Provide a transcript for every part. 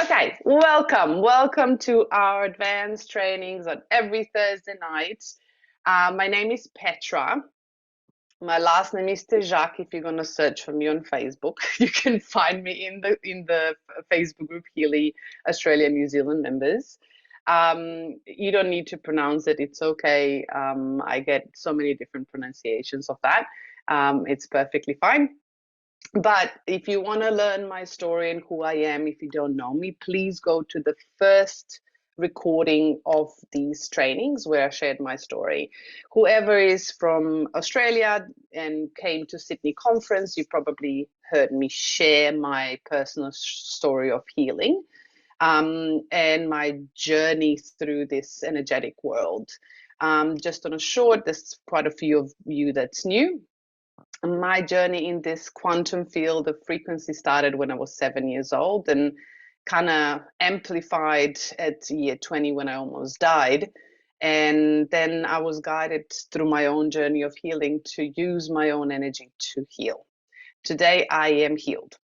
Okay, welcome to our advanced trainings on every Thursday night. My name is Petra. My last name is Tezak. If you're going to search for me on Facebook, you can find me in the Facebook group Healy Australia New Zealand members. You don't need to pronounce it, it's okay. I get so many different pronunciations of that. It's perfectly fine. But if you want to learn my story and who I am, if you don't know me, please go to the first recording of these trainings where I shared my story. Whoever is from Australia and came to Sydney conference, you probably heard me share my personal story of healing and my journey through this energetic world. Just on a short, there's quite a few of you that's new. My journey in this quantum field of frequency started when I was 7 years old and kind of amplified at year 20 when I almost died. And then I was guided through my own journey of healing to use my own energy to heal. Today, I am healed.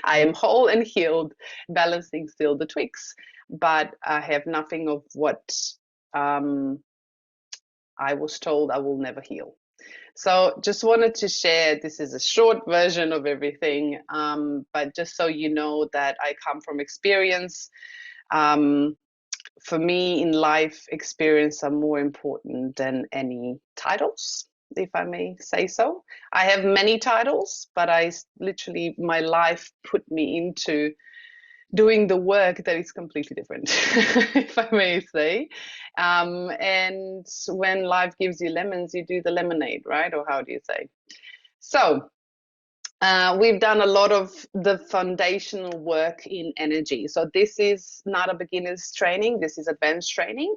I am whole and healed, balancing still the tweaks, but I have nothing of what I was told I will never heal. So just wanted to share, this is a short version of everything, but just so you know that I come from experience. For me in life, experience are more important than any titles, if I may say so. I have many titles, but my life put me into doing the work that is completely different, if I may say. And when life gives you lemons, you do the lemonade, right? Or how do you say? So we've done a lot of the foundational work in energy. So this is not a beginner's training. This is advanced training.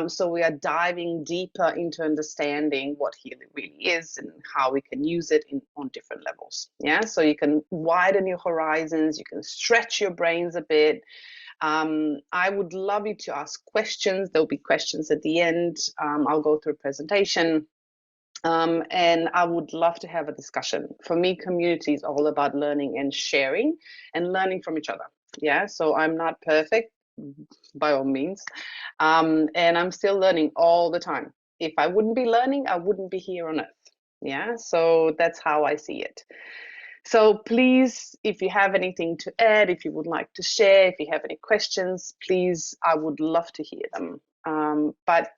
So we are diving deeper into understanding what healing really is and how we can use it on different levels. Yeah, so you can widen your horizons, you can stretch your brains a bit. I would love you to ask questions. There'll be questions at the end. I'll go through a presentation. And I would love to have a discussion. For me, community is all about learning and sharing and learning from each other. Yeah, so I'm not perfect by all means. And I'm still learning all the time. If I wouldn't be learning, I wouldn't be here on earth. Yeah, so that's how I see it. So please, if you have anything to add, if you would like to share, if you have any questions, please, I would love to hear them. But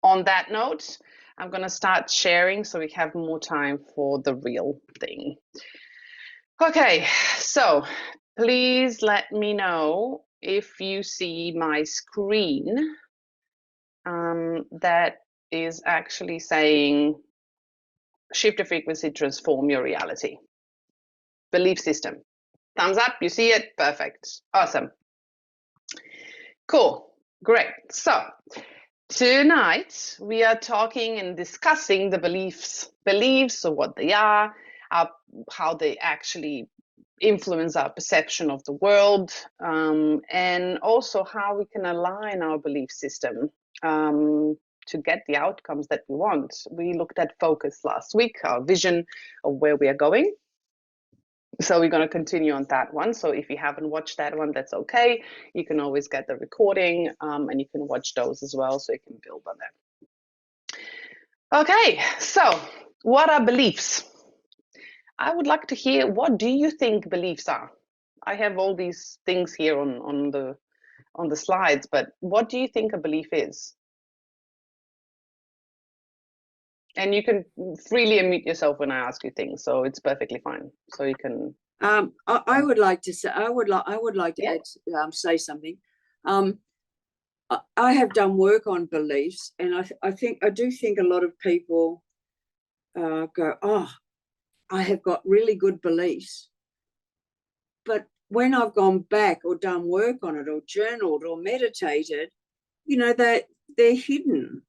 on that note, I'm going to start sharing so we have more time for the real thing. Okay, so please let me know if you see my screen that is actually saying shift the frequency, transform your reality. Belief system. Thumbs up, you see it? Perfect. Awesome. Cool. Great. So tonight we are talking and discussing the beliefs, so what they are, how they actually influence our perception of the world, and also how we can align our belief system to get the outcomes that we want. We looked at focus last week, our vision of where we are going. So we're going to continue on that one. So if you haven't watched that one, that's okay. You can always get the recording and you can watch those as well so you can build on them. Okay, so what are beliefs? I would like to hear, what do you think beliefs are? I have all these things here on the slides, but what do you think a belief is? And you can freely unmute yourself when I ask you things, so it's perfectly fine. So you can. I would like to say, I would like to add, say something. I have done work on beliefs, and I do think a lot of people go, oh, I have got really good beliefs. But when I've gone back or done work on it or journaled or meditated, you know, they're hidden.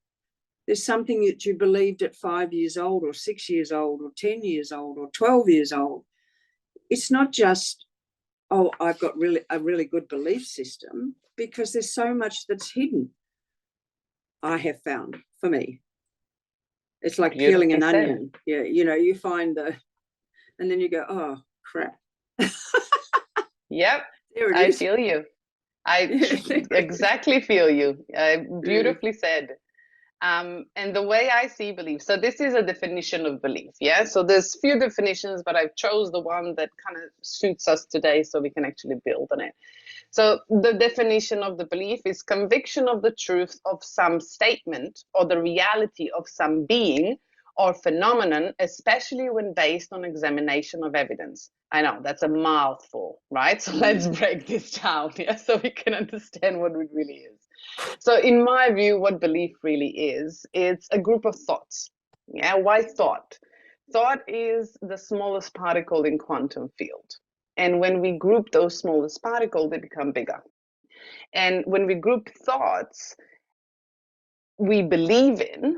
There's something that you believed at 5 years old or 6 years old or 10 years old or 12 years old. It's not just, oh, I've got a really good belief system, because there's so much that's hidden, I have found, for me. It's like peeling an onion. Yeah, you know, you find and then you go, oh, crap. Yep. There it I is. feel you. I exactly feel you. Beautifully said. And the way I see belief, so this is a definition of belief, yeah? So there's few definitions, but I've chose the one that kind of suits us today so we can actually build on it. So the definition of the belief is conviction of the truth of some statement or the reality of some being or phenomenon, especially when based on examination of evidence. I know that's a mouthful, right? So let's break this down, yeah, so we can understand what it really is. So in my view, what belief really is, it's a group of thoughts. Yeah, why thought? Thought is the smallest particle in quantum field. And when we group those smallest particles, they become bigger. And when we group thoughts we believe in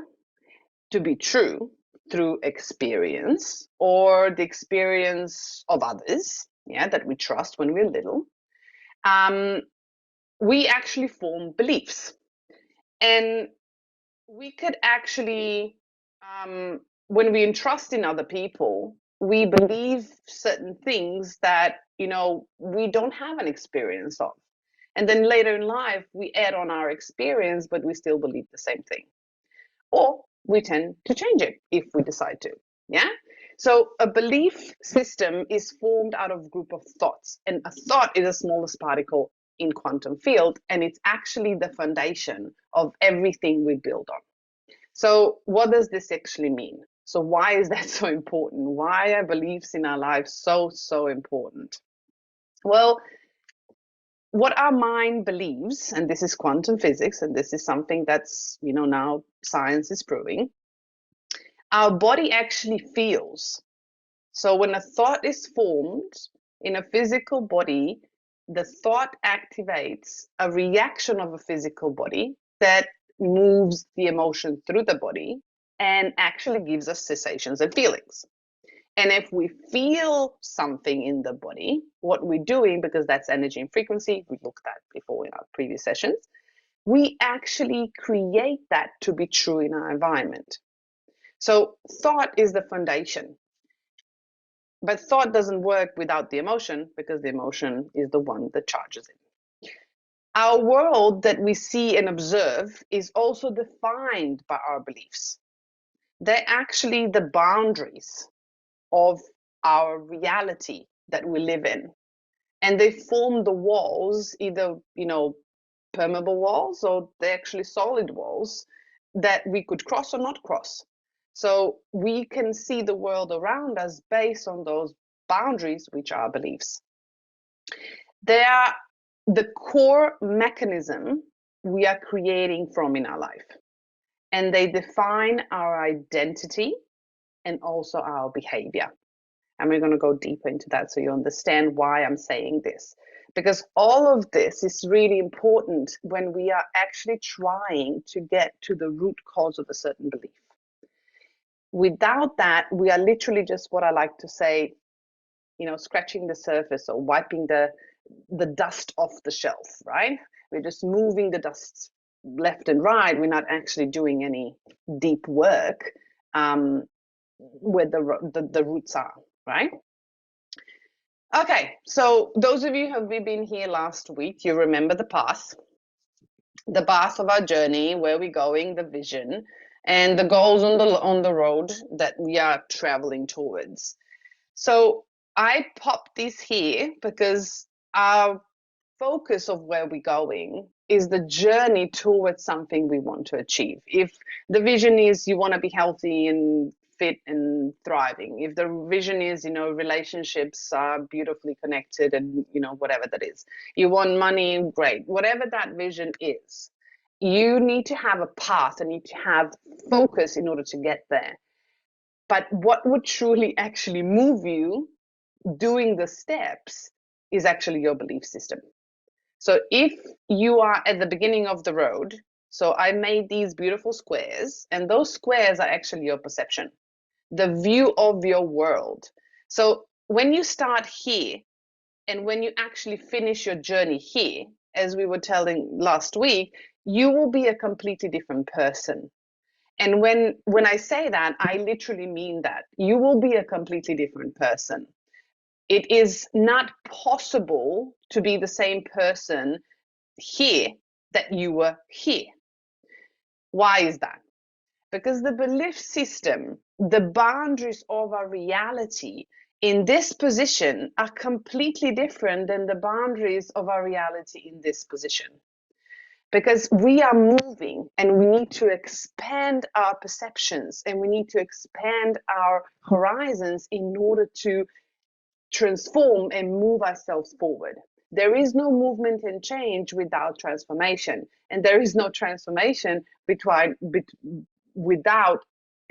to be true through experience or the experience of others, yeah, that we trust when we're little, we actually form beliefs. And we could actually, when we entrust in other people, we believe certain things that, we don't have an experience of. And then later in life, we add on our experience, but we still believe the same thing. Or we tend to change it if we decide to. Yeah. So a belief system is formed out of a group of thoughts, and a thought is the smallest particle in quantum field, and it's actually the foundation of everything we build on. So what does this actually mean? So why is that so important? Why are beliefs in our lives so important? Well, what our mind believes, and this is quantum physics, and this is something that's, now science is proving, our body actually feels. So when a thought is formed in a physical body, the thought activates a reaction of a physical body that moves the emotion through the body and actually gives us sensations and feelings. And if we feel something in the body, what we're doing, because that's energy and frequency, we looked at before in our previous sessions, we actually create that to be true in our environment. So thought is the foundation. But thought doesn't work without the emotion, because the emotion is the one that charges it. Our world that we see and observe is also defined by our beliefs. They're actually the boundaries of our reality that we live in. And they form the walls, either, permeable walls, or they're actually solid walls that we could cross or not cross. So we can see the world around us based on those boundaries, which are beliefs. They are the core mechanism we are creating from in our life. And they define our identity and also our behavior. And we're going to go deeper into that so you understand why I'm saying this. Because all of this is really important when we are actually trying to get to the root cause of a certain belief. Without that, we are literally just, what I like to say, scratching the surface or wiping the dust off the shelf, right? We're just moving the dust left and right. We're not actually doing any deep work where the roots are, right? Okay, so those of you who have been here last week, you remember the path of our journey, where we're going, the vision, and the goals on the road that we are traveling towards. So I popped this here because our focus of where we're going is the journey towards something we want to achieve. If the vision is you want to be healthy and fit and thriving, if the vision is, relationships are beautifully connected and, whatever that is, you want money, great, whatever that vision is, you need to have a path and you need to have focus in order to get there. But what would truly actually move you doing the steps is actually your belief system. So if you are at the beginning of the road, so I made these beautiful squares, and those squares are actually your perception, the view of your world. So when you start here and when you actually finish your journey here, as we were telling last week, you will be a completely different person. And when I say that, I literally mean that. You will be a completely different person. It is not possible to be the same person here that you were here. Why is that? Because the belief system, the boundaries of our reality in this position are completely different than the boundaries of our reality in this position. Because we are moving and we need to expand our perceptions and we need to expand our horizons in order to transform and move ourselves forward. There is no movement and change without transformation, and there is no transformation without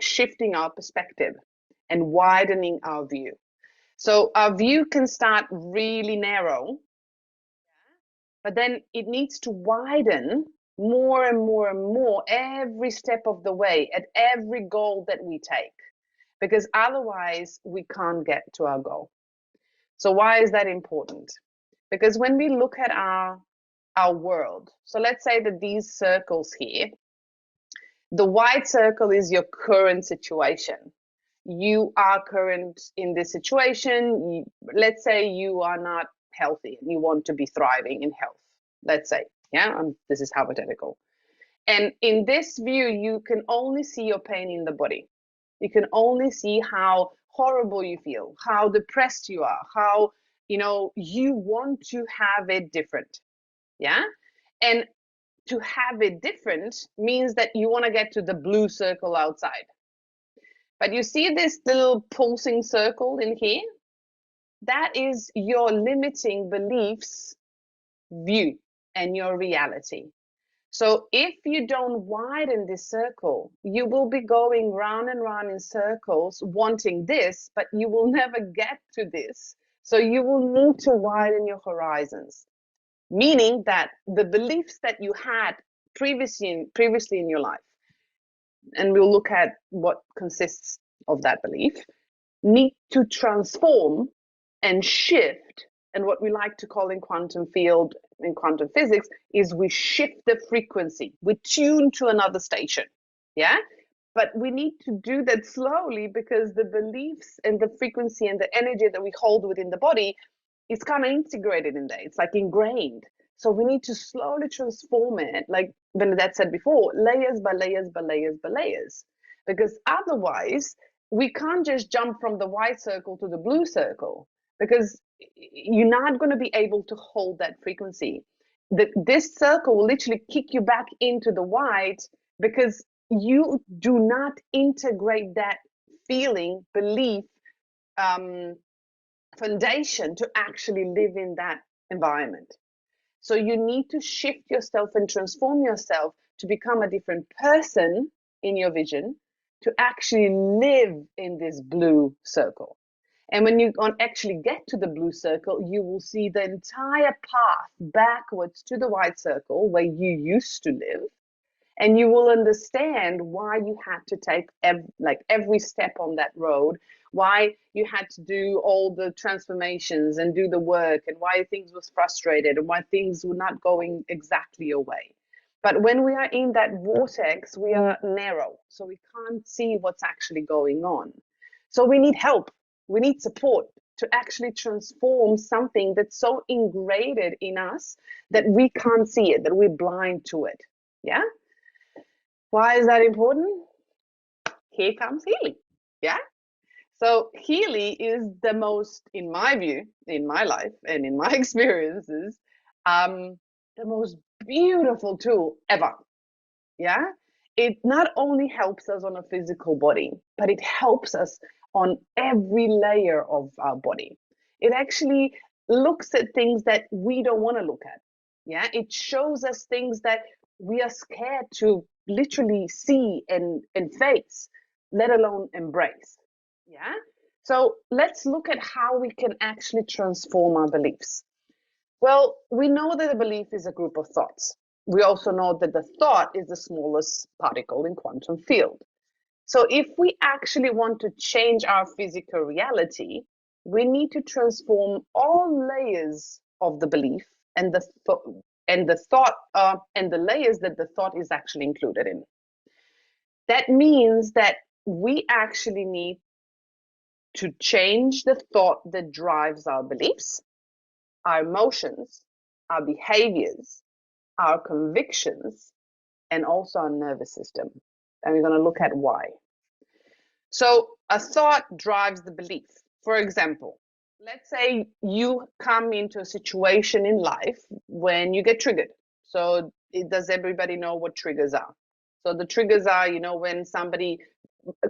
shifting our perspective and widening our view. So our view can start really narrow, but then it needs to widen more and more and more every step of the way at every goal that we take, because otherwise we can't get to our goal. So why is that important? Because when we look at our world, so let's say that these circles here, the white circle is your current situation. You are current in this situation. Let's say you are not healthy and you want to be thriving in health. Let's say, yeah, this is hypothetical. And in this view, you can only see your pain in the body. You can only see how horrible you feel, how depressed you are, how, you want to have it different. Yeah. And to have it different means that you want to get to the blue circle outside. But you see this little pulsing circle in here? That is your limiting beliefs view and your reality. So if you don't widen this circle, you will be going round and round in circles wanting this, but you will never get to this. So you will need to widen your horizons, meaning that the beliefs that you had previously in your life, and we'll look at what consists of that belief, need to transform and shift. And what we like to call in quantum field, in quantum physics, is we shift the frequency. We tune to another station. Yeah. But we need to do that slowly because the beliefs and the frequency and the energy that we hold within the body is kind of integrated in there. It's like ingrained. So we need to slowly transform it, like Bernadette said before, layers by layers by layers by layers. Because otherwise, we can't just jump from the white circle to the blue circle, because you're not going to be able to hold that frequency. This circle will literally kick you back into the white because you do not integrate that feeling, belief, foundation to actually live in that environment. So you need to shift yourself and transform yourself to become a different person in your vision to actually live in this blue circle. And when you actually get to the blue circle, you will see the entire path backwards to the white circle where you used to live. And you will understand why you had to take every step on that road, why you had to do all the transformations and do the work, and why things was frustrated and why things were not going exactly your way. But when we are in that vortex, we are narrow, so we can't see what's actually going on. So we need help. We need support to actually transform something that's so ingrained in us that we can't see it, that we're blind to it. Yeah? Why is that important? Here comes Healy. Yeah. So Healy is the most, in my view, in my life and in my experiences, the most beautiful tool ever. Yeah. It not only helps us on a physical body, but it helps us on every layer of our body. It actually looks at things that we don't want to look at. Yeah. It shows us things that we are scared to literally see and face, let alone embrace. Yeah. So let's look at how we can actually transform our beliefs. Well, we know that a belief is a group of thoughts. We also know that the thought is the smallest particle in quantum field. So if we actually want to change our physical reality, we need to transform all layers of the belief and the thought and the layers that the thought is actually included in. That means that we actually need to change the thought that drives our beliefs, our emotions, our behaviors, our convictions, and also our nervous system. And we're going to look at why. So a thought drives the belief. For example, let's say you come into a situation in life when you get triggered. So does everybody know what triggers are? So the triggers are, when somebody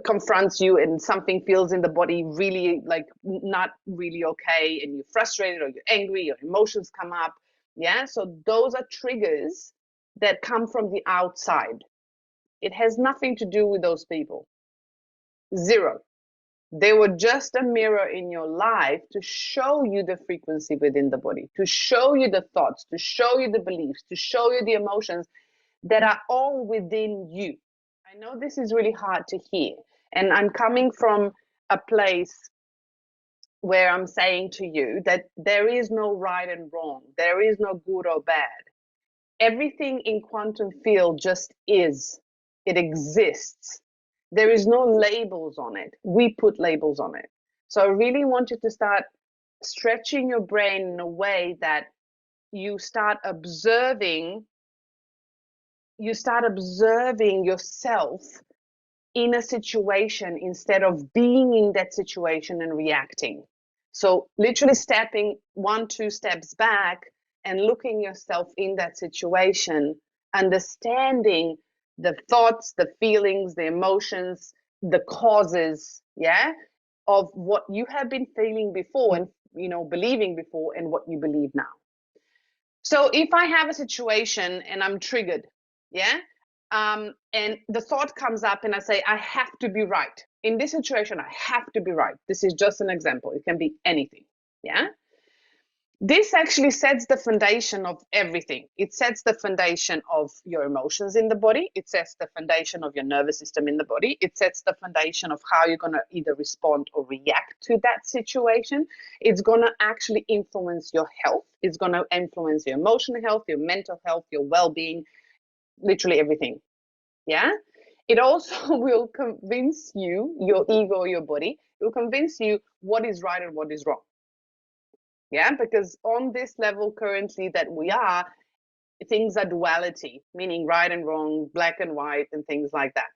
confronts you and something feels in the body really like not really okay, and you're frustrated or you're angry, your emotions come up. Yeah, so those are triggers that come from the outside. It has nothing to do with those people. Zero. They were just a mirror in your life to show you the frequency within the body, to show you the thoughts, to show you the beliefs, to show you the emotions that are all within you. I know this is really hard to hear, and I'm coming from a place where I'm saying to you that there is no right and wrong, there is no good or bad. Everything in quantum field just is. It exists. There is no labels on it. We put labels on it. So I really want you to start stretching your brain in a way that you start observing yourself in a situation instead of being in that situation and reacting. So literally stepping 1-2 steps back and looking yourself in that situation, understanding the thoughts, the feelings, the emotions, the causes, yeah, of what you have been feeling before and believing before and what you believe now. So if I have a situation and I'm triggered, yeah, and the thought comes up and I say, I have to be right. In this situation, I have to be right. This is just an example. It can be anything, yeah? This actually sets the foundation of everything. It sets the foundation of your emotions in the body. It sets the foundation of your nervous system in the body. It sets the foundation of how you're going to either respond or react to that situation. It's going to actually influence your health. It's going to influence your emotional health, your mental health, your well-being, literally everything. Yeah? It also will convince you, your ego, your body, it will convince you what is right and what is wrong. Yeah, because on this level currently that we are, things are duality, meaning right and wrong, black and white, and things like that.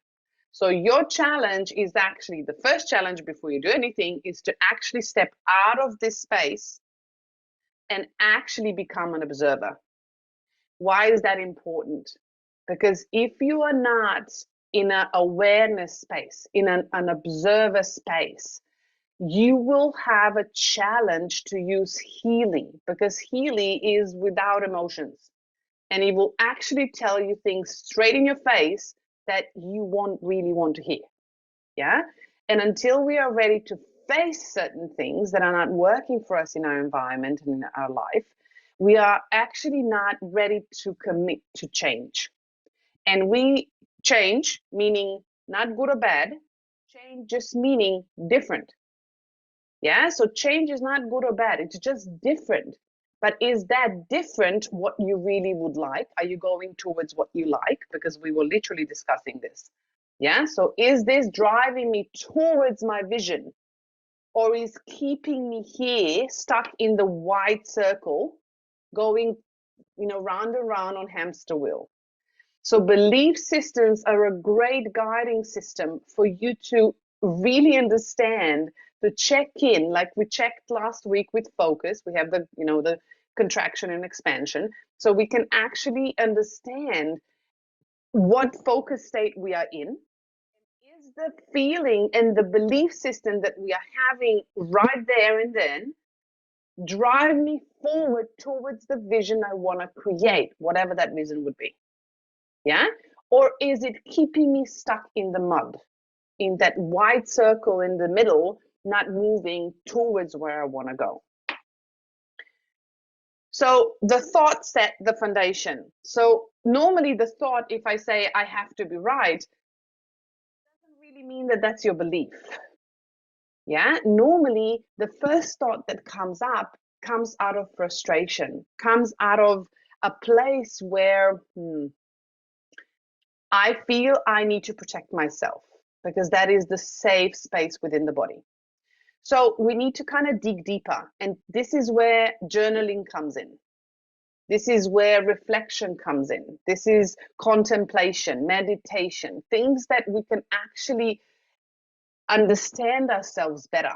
So your challenge is actually, the first challenge before you do anything is to actually step out of this space and actually become an observer. Why is that important? Because if you are not in an awareness space, in an observer space, you will have a challenge to use Healy, because Healy is without emotions, and it will actually tell you things straight in your face that you won't really want to hear. Yeah. And until we are ready to face certain things that are not working for us in our environment and in our life, we are actually not ready to commit to change. And we change, meaning not good or bad, change just meaning different. Yeah, so change is not good or bad, it's just different. But is that different what you really would like? Are you going towards what you like? Because we were literally discussing this. Yeah, so is this driving me towards my vision, or is keeping me here stuck in the white circle, going round and round on hamster wheel? So belief systems are a great guiding system for you to really understand, to check in, like we checked last week with focus. We have the contraction and expansion. So we can actually understand what focus state we are in. Is the feeling and the belief system that we are having right there and then drive me forward towards the vision I want to create, whatever that vision would be? Yeah? Or is it keeping me stuck in the mud, in that wide circle in the middle, not moving towards where I want to go? So the thought set the foundation. So normally the thought, if I say I have to be right, doesn't really mean that that's your belief. Yeah? Normally the first thought that comes up comes out of frustration, comes out of a place where I feel I need to protect myself, because that is the safe space within the body. So we need to kind of dig deeper. And this is where journaling comes in. This is where reflection comes in. This is contemplation, meditation, things that we can actually understand ourselves better.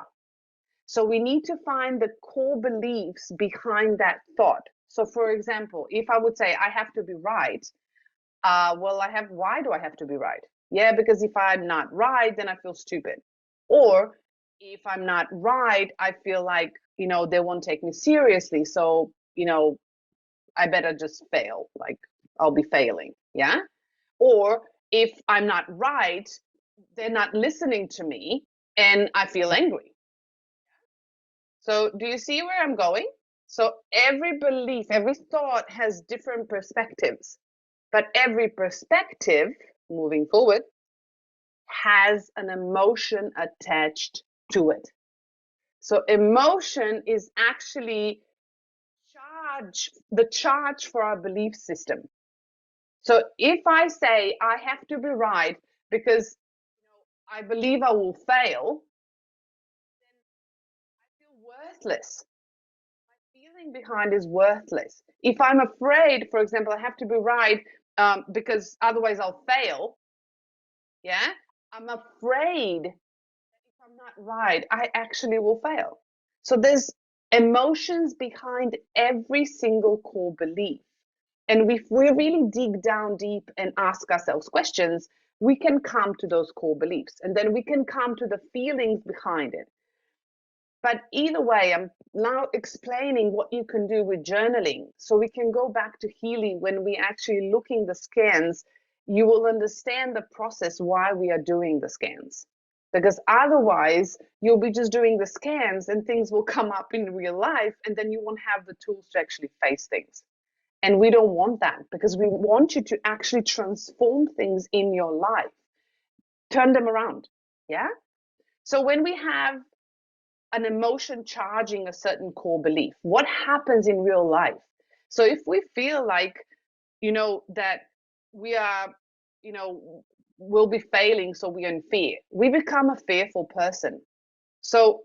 So we need to find the core beliefs behind that thought. So for example, if I would say I have to be right, why do I have to be right? Yeah, because if I'm not right, then I feel stupid. Or if I'm not right, I feel like, they won't take me seriously. So, I better just fail. Like I'll be failing. Yeah. Or if I'm not right, they're not listening to me and I feel angry. So do you see where I'm going? So every belief, every thought has different perspectives, but every perspective moving forward has an emotion attached to it. So emotion is actually the charge for our belief system. So if I say I have to be right because I believe I will fail, then I feel worthless. My feeling behind is worthless. If I'm afraid, for example, I have to be right because otherwise I'll fail, yeah, I'm afraid that if I'm not right, I actually will fail. So there's emotions behind every single core belief. And if we really dig down deep and ask ourselves questions, we can come to those core beliefs and then we can come to the feelings behind it. But either way, I'm now explaining what you can do with journaling. So we can go back to Healy when we actually looking the scans, you will understand the process why we are doing the scans. Because otherwise, you'll be just doing the scans and things will come up in real life, and then you won't have the tools to actually face things. And we don't want that because we want you to actually transform things in your life, turn them around. Yeah. So when we have an emotion charging a certain core belief, what happens in real life? So if we feel like, that we are, will be failing, so we are in fear, we become a fearful person. So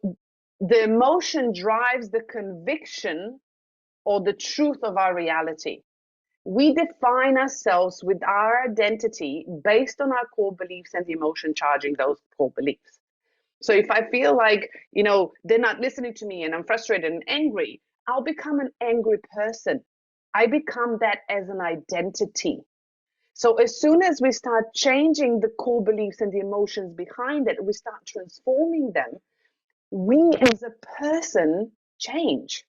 the emotion drives the conviction or the truth of our reality. We define ourselves with our identity based on our core beliefs and the emotion charging those core beliefs. So if I feel like, they're not listening to me and I'm frustrated and angry, I'll become an angry person. I become that as an identity. So as soon as we start changing the core beliefs and the emotions behind it, we start transforming them, we as a person change.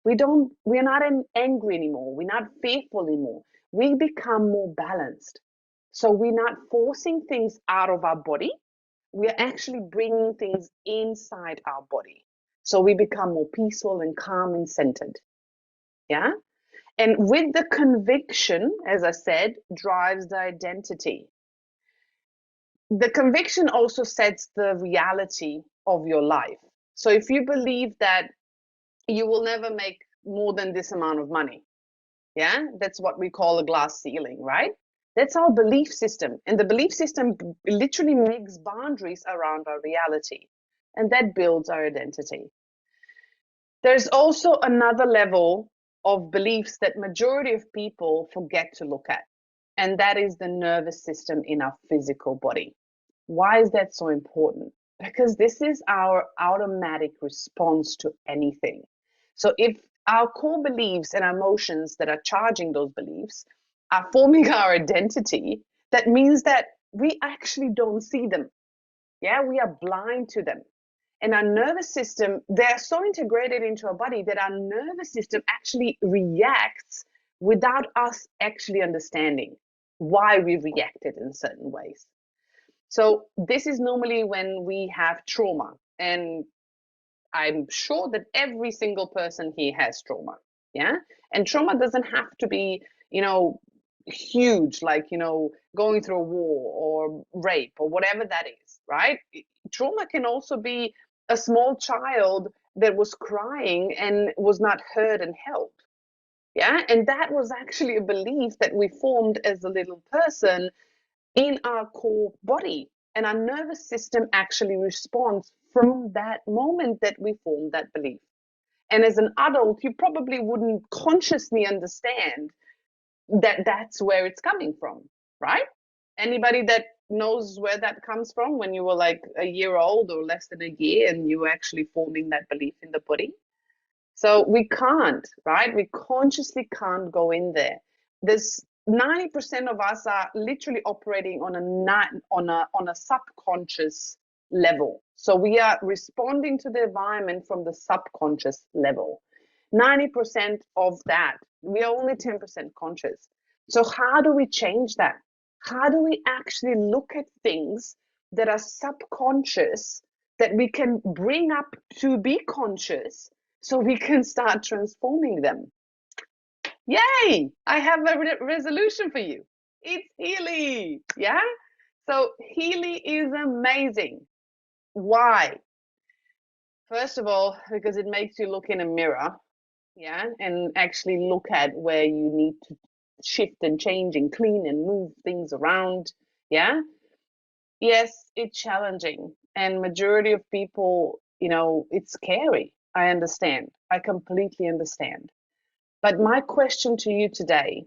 We're not angry anymore. We're not fearful anymore. We become more balanced. So we're not forcing things out of our body. We're actually bringing things inside our body. So we become more peaceful and calm and centered. Yeah. And with the conviction, as I said, drives the identity. The conviction also sets the reality of your life. So if you believe that you will never make more than this amount of money, yeah, that's what we call a glass ceiling, right? That's our belief system. And the belief system literally makes boundaries around our reality. And that builds our identity. There's also another level of beliefs that majority of people forget to look at. And that is the nervous system in our physical body. Why is that so important? Because this is our automatic response to anything. So if our core beliefs and emotions that are charging those beliefs are forming our identity, that means that we actually don't see them. Yeah, we are blind to them. And our nervous system, they're so integrated into our body that our nervous system actually reacts without us actually understanding why we reacted in certain ways. So this is normally when we have trauma. And I'm sure that every single person here has trauma. Yeah. And trauma doesn't have to be, huge, like, going through a war or rape or whatever that is, right? Trauma can also be a small child that was crying and was not heard and held. Yeah. And that was actually a belief that we formed as a little person in our core body. And our nervous system actually responds from that moment that we formed that belief. And as an adult, you probably wouldn't consciously understand that that's where it's coming from, right? Anybody that knows where that comes from when you were like a year old or less than a year and you were actually forming that belief in the body? So we can't, right? We consciously can't go in there. There's 90% of us are literally operating on a subconscious level. So we are responding to the environment from the subconscious level. 90% of that, we are only 10% conscious. So how do we change that? How do we actually look at things that are subconscious that we can bring up to be conscious so we can start transforming them? Yay! I have a resolution for you. It's Healy. Yeah? So Healy is amazing. Why? First of all, because it makes you look in a mirror, yeah, and actually look at where you need to shift and change and clean and move things around. Yeah. Yes, it's challenging. And majority of people, it's scary. I understand. I completely understand. But my question to you today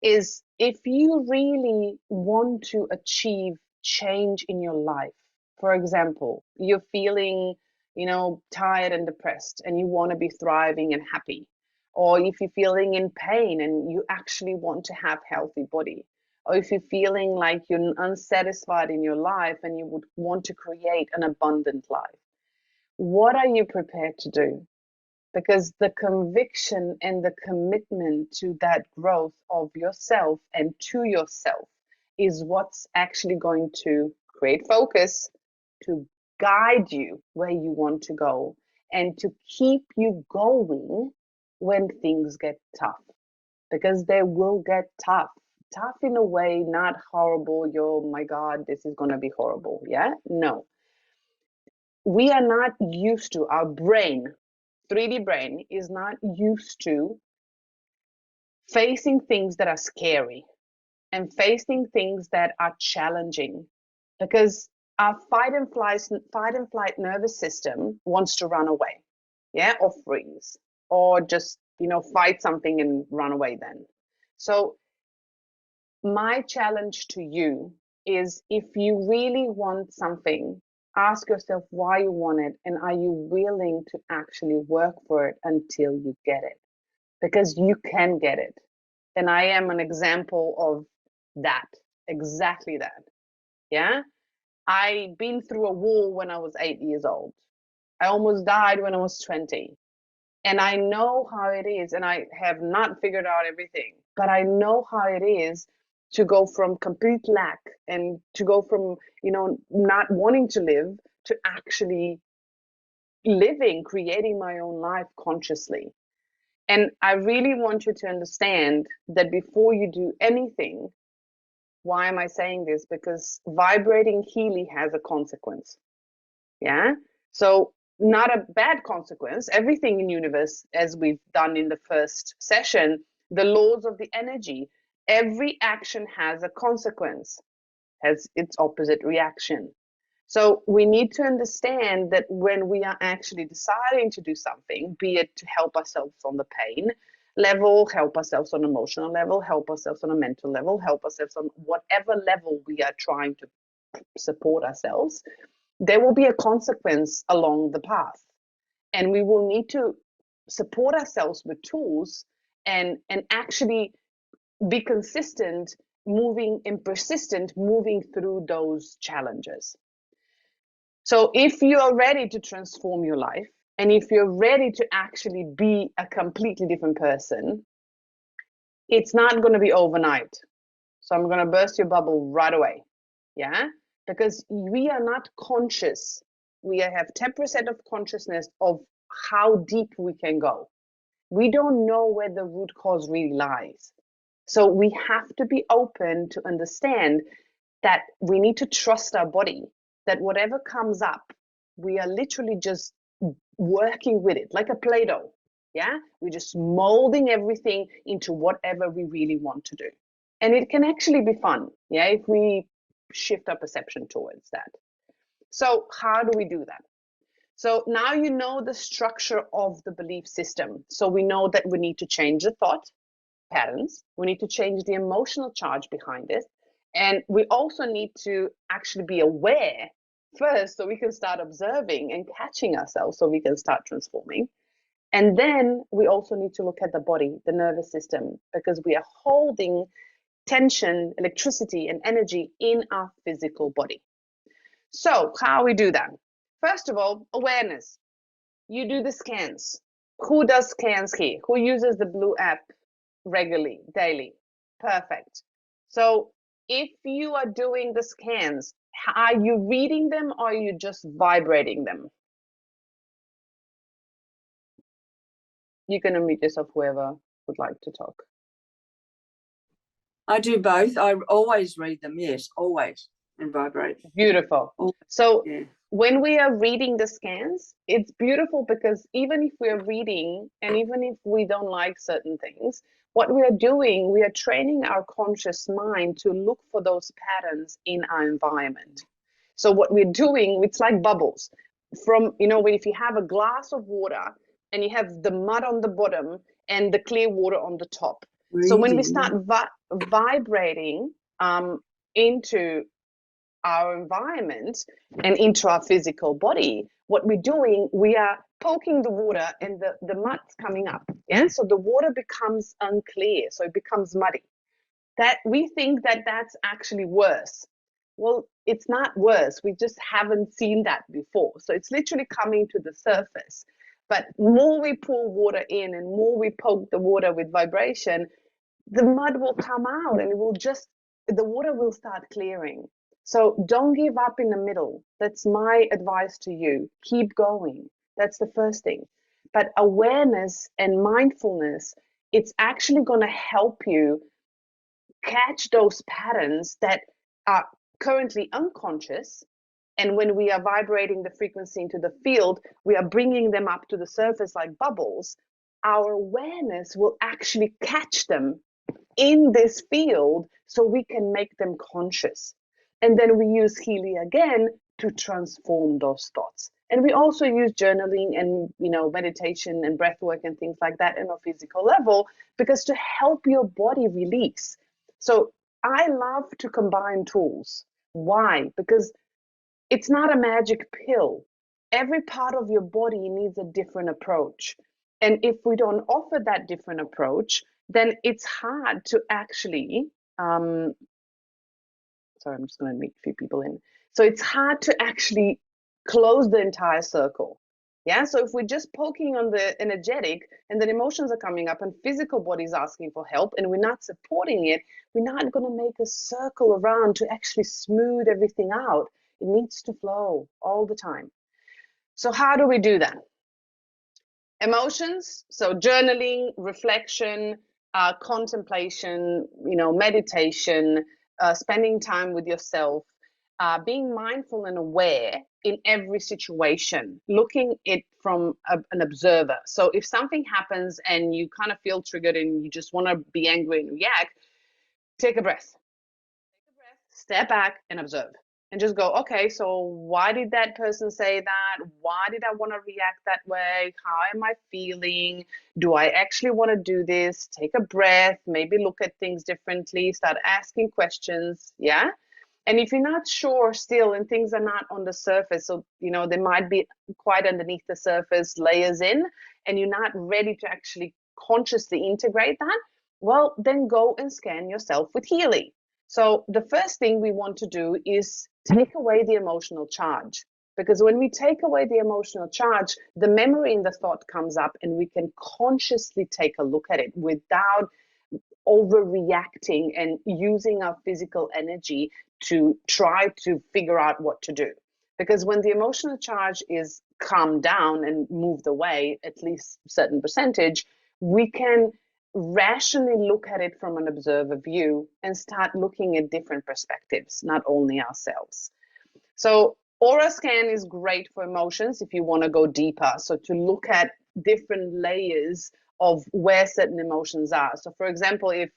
is, if you really want to achieve change in your life, for example, you're feeling, tired and depressed and you want to be thriving and happy, or if you're feeling in pain and you actually want to have healthy body, or if you're feeling like you're unsatisfied in your life and you would want to create an abundant life, what are you prepared to do? Because the conviction and the commitment to that growth of yourself and to yourself is what's actually going to create focus, to guide you where you want to go, and to keep you going when things get tough. Because they will get tough. Tough in a way, not horrible, oh my God, this is going to be horrible. Yeah? No. We are not used to, our brain, 3D brain, is not used to facing things that are scary and facing things that are challenging, because our fight and flight nervous system wants to run away, yeah, or freeze, or just fight something and run away then. So my challenge to you is, if you really want something, ask yourself why you want it, and are you willing to actually work for it until you get it? Because you can get it. And I am an example of that, exactly that. Yeah. I've been through a war when I was 8 years old. I almost died when I was 20. And I know how it is. And I have not figured out everything, but I know how it is to go from complete lack and to go from, not wanting to live to actually living, creating my own life consciously. And I really want you to understand that before you do anything, why am I saying this? Because vibrating Healy has a consequence. Yeah. So not a bad consequence. Everything in universe, as we've done in the first session, the laws of the energy, every action has a consequence, has its opposite reaction. So we need to understand that when we are actually deciding to do something, be it to help ourselves on the pain level, help ourselves on emotional level, help ourselves on a mental level, help ourselves on whatever level we are trying to support ourselves, there will be a consequence along the path. And we will need to support ourselves with tools and actually be consistent, moving and persistent, moving through those challenges. So if you are ready to transform your life, and if you're ready to actually be a completely different person, it's not going to be overnight. So I'm going to burst your bubble right away. Yeah? Because we are not conscious. We have 10% of consciousness of how deep we can go. We don't know where the root cause really lies. So we have to be open to understand that we need to trust our body, that whatever comes up, we are literally just working with it like a Play-Doh. Yeah, we're just molding everything into whatever we really want to do. And it can actually be fun, yeah, if we shift our perception towards that. So how do we do that? So now you know the structure of the belief system. So we know that we need to change the thought patterns. We need to change the emotional charge behind it. And we also need to actually be aware first so we can start observing and catching ourselves so we can start transforming. And then we also need to look at the body, the nervous system, because we are holding tension, electricity, and energy in our physical body. So, how we do that? First of all, awareness. You do the scans. Who does scans here? Who uses the Blue app regularly, daily? Perfect. So, if you are doing the scans, are you reading them or are you just vibrating them? You can unmute yourself, whoever would like to talk. I do both. I always read them, yes, always, and vibrate. Beautiful. Always, so yeah. When we are reading the scans, it's beautiful because even if we're reading and even if we don't like certain things, what we are doing, we are training our conscious mind to look for those patterns in our environment. So what we're doing, it's like bubbles. From, if you have a glass of water and you have the mud on the bottom and the clear water on the top. So when we start vibrating into our environment and into our physical body, what we're doing, we are poking the water and the mud's coming up. Yeah. So the water becomes unclear. So it becomes muddy. That we think that that's actually worse. Well, it's not worse. We just haven't seen that before. So it's literally coming to the surface. But more we pour water in and more we poke the water with vibration, the mud will come out and the water will start clearing. So don't give up in the middle. That's my advice to you. Keep going. That's the first thing. But awareness and mindfulness, it's actually going to help you catch those patterns that are currently unconscious. And when we are vibrating the frequency into the field, we are bringing them up to the surface like bubbles. Our awareness will actually catch them in this field so we can make them conscious. And then we use Healy again to transform those thoughts. And we also use journaling and meditation and breath work and things like that on a physical level, because to help your body release. So I love to combine tools. Why? Because it's not a magic pill. Every part of your body needs a different approach. And if we don't offer that different approach, then it's hard to actually, sorry, I'm just going to meet a few people in. So it's hard to actually close the entire circle. Yeah. So if we're just poking on the energetic and then emotions are coming up and physical body's asking for help and we're not supporting it, we're not going to make a circle around to actually smooth everything out. It needs to flow all the time. So how do we do that? Emotions, so journaling, reflection, contemplation, meditation, spending time with yourself, being mindful and aware in every situation, looking it from an observer. So if something happens and you kind of feel triggered and you just want to be angry and react, take a breath. Step back and observe. And just go, okay, so why did that person say that? Why did I want to react that way? How am I feeling? Do I actually want to do this? Take a breath, maybe look at things differently, start asking questions. Yeah. And if you're not sure still and things are not on the surface, so, they might be quite underneath the surface, layers in, and you're not ready to actually consciously integrate that, well, then go and scan yourself with Healy. So the first thing we want to do is take away the emotional charge. Because when we take away the emotional charge, the memory in the thought comes up and we can consciously take a look at it without overreacting and using our physical energy to try to figure out what to do. Because when the emotional charge is calmed down and moved away, at least a certain percentage, we can rationally look at it from an observer view and start looking at different perspectives, not only ourselves. So aura scan is great for emotions if you want to go deeper. So to look at different layers of where certain emotions are. So for example, if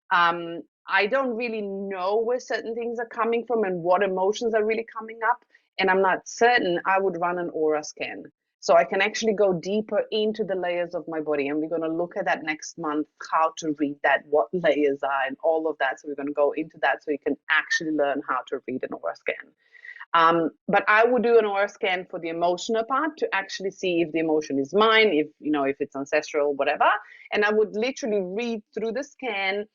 I don't really know where certain things are coming from and what emotions are really coming up, and I'm not certain, I would run an aura scan. So I can actually go deeper into the layers of my body. And we're going to look at that next month, how to read that, what layers are, and all of that. So we're going to go into that so you can actually learn how to read an aura scan. But I would do an aura scan for the emotional part to actually see if the emotion is mine, if it's ancestral, whatever. And I would literally read through the scan,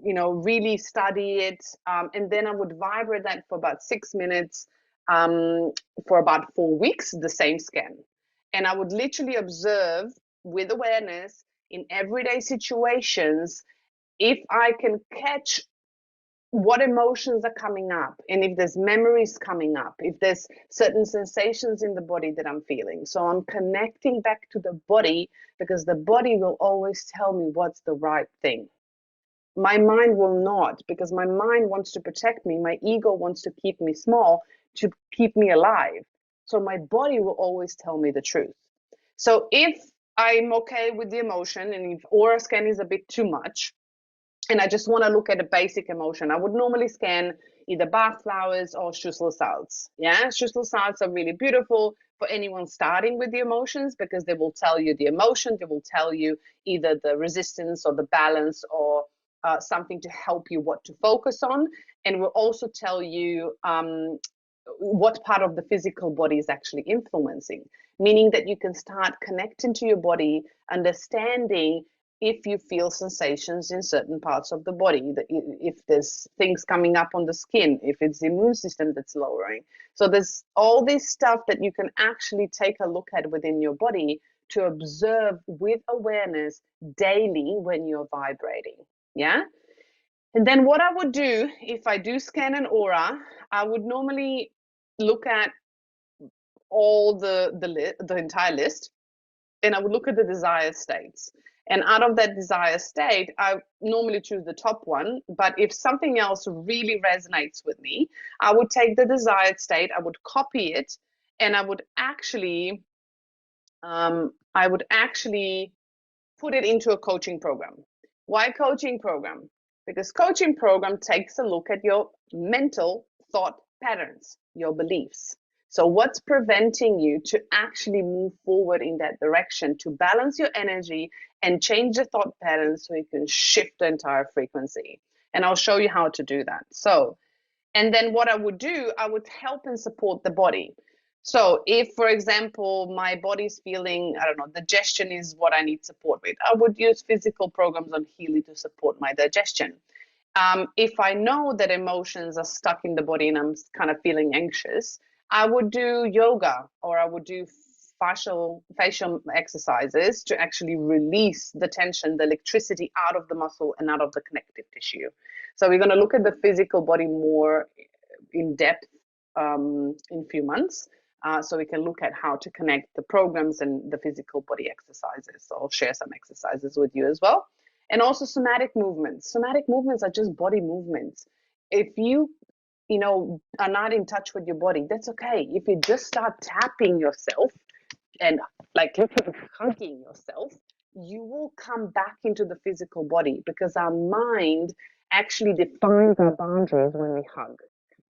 really study it, and then I would vibrate that for about 6 minutes, for about 4 weeks, the same scan. And I would literally observe with awareness in everyday situations if I can catch what emotions are coming up, and if there's memories coming up, if there's certain sensations in the body that I'm feeling. So I'm connecting back to the body, because the body will always tell me what's the right thing. My mind will not, because my mind wants to protect me. My ego wants to keep me small, to keep me alive. So my body will always tell me the truth. So if I'm okay with the emotion, and if aura scan is a bit too much, and I just want to look at a basic emotion, I would normally scan either Bach flowers or Schussel salts. Yeah, Schussel salts are really beautiful for anyone starting with the emotions, because they will tell you the emotion, they will tell you either the resistance or the balance, or something to help you what to focus on, and will also tell you what part of the physical body is actually influencing, meaning that you can start connecting to your body, understanding if you feel sensations in certain parts of the body, that if there's things coming up on the skin, if it's the immune system that's lowering. So there's all this stuff that you can actually take a look at within your body to observe with awareness daily when you're vibrating. Yeah. And then what I would do, if I do scan an aura, I would normally look at all the entire list, and I would look at the desired states. And out of that desired state, I normally choose the top one. But if something else really resonates with me, I would take the desired state, I would copy it, and I would actually put it into a coaching program. Why coaching program? Because coaching program takes a look at your mental thought patterns, your beliefs. So what's preventing you to actually move forward in that direction, to balance your energy and change the thought patterns so you can shift the entire frequency? And I'll show you how to do that. So, and then what I would do, I would help and support the body. So if, for example, my body's feeling, I don't know, digestion is what I need support with, I would use physical programs on Healy to support my digestion. If I know that emotions are stuck in the body and I'm kind of feeling anxious, I would do yoga, or I would do facial exercises to actually release the tension, the electricity out of the muscle and out of the connective tissue. So we're going to look at the physical body more in depth in a few months. So we can look at how to connect the programs and the physical body exercises. So I'll share some exercises with you as well. And also somatic movements. Somatic movements are just body movements. If you are not in touch with your body, that's okay. If you just start tapping yourself and like hugging yourself, you will come back into the physical body, because our mind actually defines our boundaries when we hug.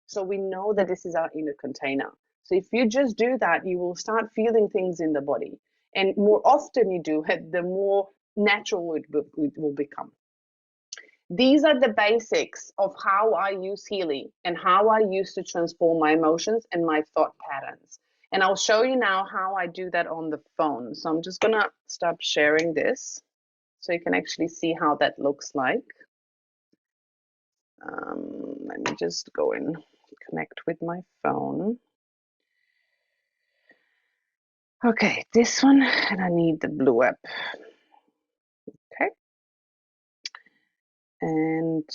So we know that this is our inner container. So if you just do that, you will start feeling things in the body. And more often you do it, the more natural it will become. These are the basics of how I use Healy and how I used to transform my emotions and my thought patterns. And I'll show you now how I do that on the phone. So I'm just going to stop sharing this so you can actually see how that looks like. Let me just go and connect with my phone. Okay, this one, and I need the blue app. Okay. And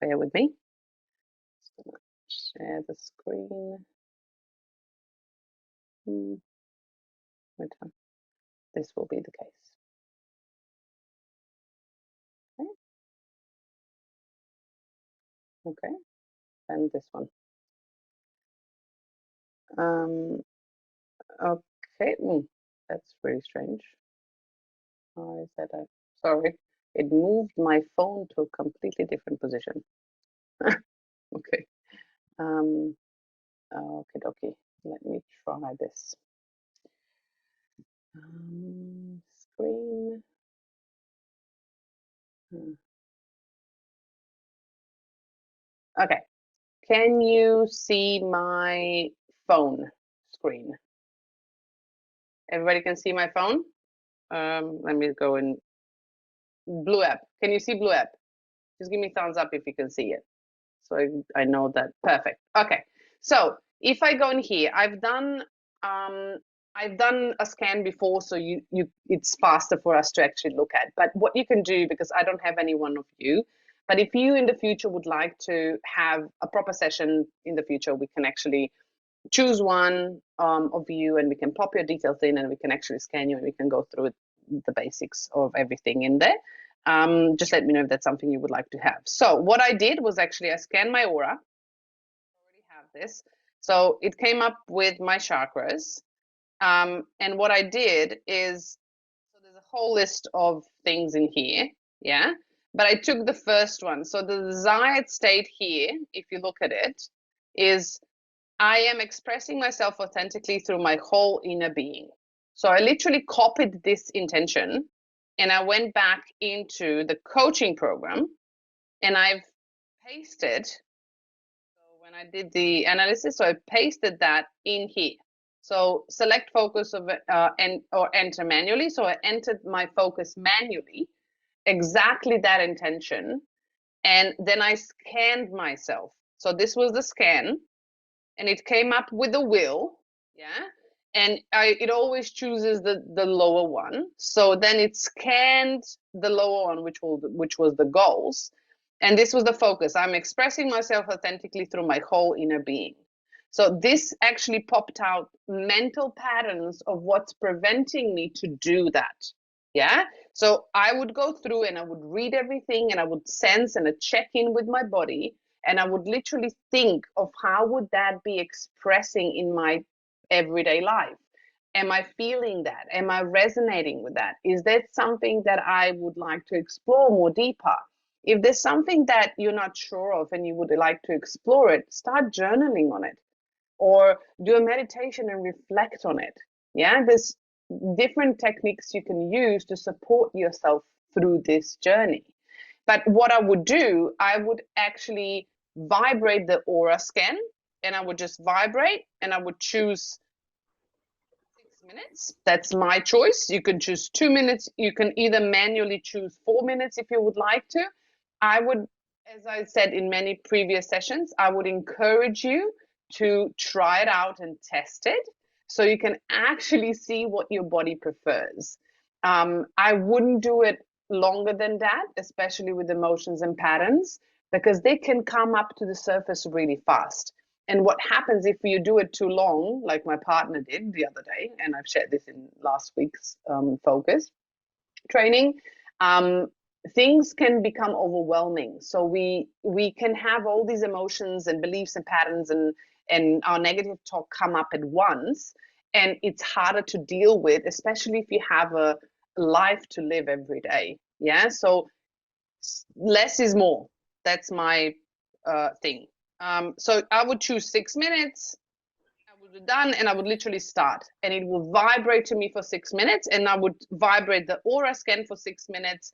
bear with me. Share the screen. This will be the case. Okay. Okay. And this one. Okay. That's very strange. How is that? Sorry. It moved my phone to a completely different position. Okay. Okay. Let me try this. Screen. Okay. Can you see my phone screen? Everybody can see my phone? Let me go in Blue app. Can you see Blue app? Just give me thumbs up if you can see it. So I know that. Perfect. Okay. So if I go in here, I've done a scan before, so it's faster for us to actually look at. But what you can do, because I don't have any one of you, but if you in the future would like to have a proper session in the future, we can actually choose one of you and we can pop your details in and we can actually scan you and we can go through the basics of everything in there. Just let me know if that's something you would like to have. So what I did was actually I scanned my aura. I already have this. So it came up with my chakras. And what I did is, so there's a whole list of things in here. Yeah. But I took the first one. So the desired state here, if you look at it, is I am expressing myself authentically through my whole inner being. So I literally copied this intention and I went back into the coaching program and I've pasted. So when I did the analysis, so I pasted that in here. So select focus of or enter manually. So I entered my focus manually, exactly that intention. And then I scanned myself. So this was the scan and it came up with a will, yeah, and it always chooses the lower one. So then it scanned the lower one, which was the goals, and this was the focus. I'm expressing myself authentically through my whole inner being. So this actually popped out mental patterns of what's preventing me to do that. Yeah. So I would go through and I would read everything and I would sense and check in with my body and I would literally think of how would that be expressing in my everyday life. Am I feeling that? Am I resonating with that? Is that something that I would like to explore more deeper? If there's something that you're not sure of and you would like to explore it, start journaling on it or do a meditation and reflect on it. Yeah, there's different techniques you can use to support yourself through this journey. But what I would do, I would actually vibrate the aura scan and I would just vibrate and I would choose 6 minutes. That's my choice. You can choose 2 minutes. You can either manually choose 4 minutes if you would like to. I would, as I said in many previous sessions, I would encourage you to try it out and test it so you can actually see what your body prefers. I wouldn't do it longer than that, especially with emotions and patterns, because they can come up to the surface really fast. And what happens if you do it too long, like my partner did the other day, and I've shared this in last week's focus training, things can become overwhelming. So we can have all these emotions and beliefs and patterns and our negative talk come up at once, and it's harder to deal with, especially if you have a life to live every day. Yeah, so less is more. That's my thing. So I would choose 6 minutes. I would be done and I would literally start and it will vibrate to me for 6 minutes and I would vibrate the aura scan for 6 minutes